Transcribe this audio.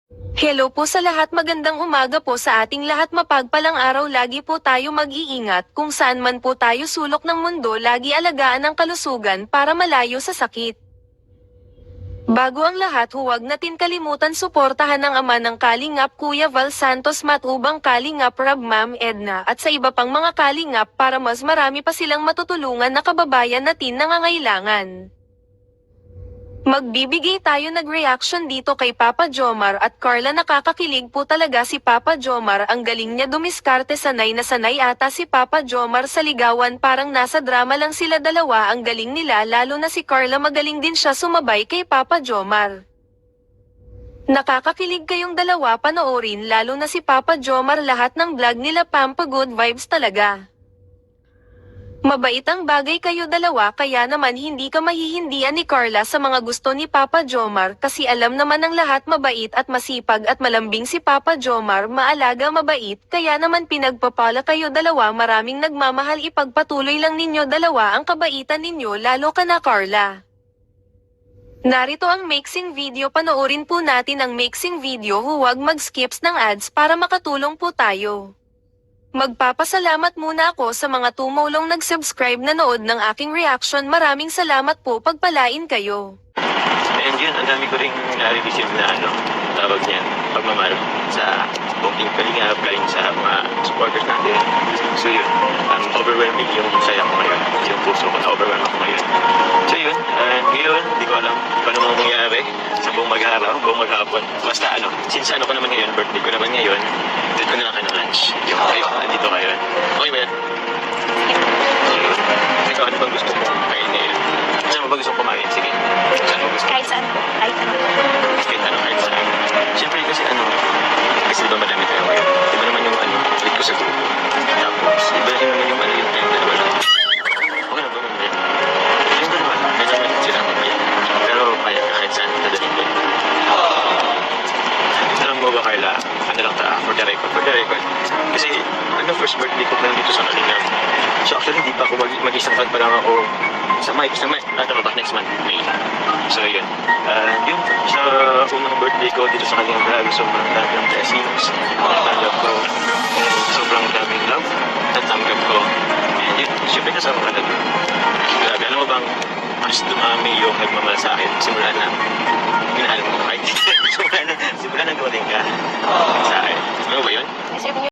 Hello po sa lahat, magandang umaga po sa ating lahat, mapagpalang araw, lagi po tayo mag-iingat kung saan man po tayo sulok ng mundo, lagi alagaan ang kalusugan para malayo sa sakit. Bago ang lahat, huwag natin kalimutan suportahan ang ama ng Kalingap Kuya Val Santos, Matubang Kalingap Rab Ma'am Edna at sa iba pang mga Kalingap para mas marami pa silang matutulungan na kababayan natin nangangailangan. Magbibigay tayo nag-reaction dito kay Papa Jomar at Carla, nakakakilig po talaga si Papa Jomar, ang galing niya dumiskarte, sanay na sanay ata si Papa Jomar sa ligawan, parang nasa drama lang sila dalawa, ang galing nila, lalo na si Carla, magaling din siya sumabay kay Papa Jomar. Nakakakilig kayong dalawa, panoorin, lalo na si Papa Jomar, lahat ng vlog nila Pampa good vibes talaga. Mabait ang bagay kayo dalawa, kaya naman hindi ka mahihindian ni Carla sa mga gusto ni Papa Jomar, kasi alam naman ng lahat mabait at masipag at malambing si Papa Jomar, maalaga, mabait, kaya naman pinagpapala kayo dalawa, maraming nagmamahal, ipagpatuloy lang ninyo dalawa ang kabaitan ninyo, lalo ka na Carla. Narito ang mixing video, panoorin po natin ang mixing video, huwag mag-skips ng ads para makatulong po tayo. Magpapasalamat muna ako sa mga tumulong nag-subscribe, nanood ng aking reaction, maraming salamat po, pagpalain kayo. And yun, ang dami ko rin na-receive na tawag niyan, pagmamahal sa buong team Kalingap, galing sa mga supporters natin. So yun, overwhelming yung saya ko ngayon, yung puso ko na-overwhelm ako ngayon. So yun, and ngayon, hindi ko alam kung ano mangyayari sa buong mag-araw, buong maghapon. Basta since ko naman ngayon, birthday ko naman ngayon, doon ko na lang kayo ng lunch. Yung kayo, nandito kayo. Okay ba yan? So yun, ikaw, ano bang gusto mo kain ngayon? Saan mo ba gusto kumain? Sige. Saan mo gusto? Kahit saan po. Kahit ano po. Kahit saan. Siyempre kasi kasi diba madami tayo ngayon? Diba naman yung tweet ko sa group? Tapos, diba naman yung yung time na wala? Okay na ba naman yan? Yung dalawa, medyo naman sila mag-iyak. Pero kaya kahit saan, dadalhin ko. Alam mo ba, Carla, lang for the record. Kasi, first birthday ko lang dito sa Kalingap. So actually, hindi pa ako mag-isang taon pa lang ako sa next month, May. So yun. Yun, sa unang birthday ko dito sa Kalingap, sobrang daming blessings, tanggap ko, sobrang daming love, tatanggap ko. And yun, syempre kasama ka na doon. Grabe, alam mo bang, mas dumami yung nagmamahal sa akin, simula na minahal mo kahit simula na dumating ka sa akin. Ano ba yun?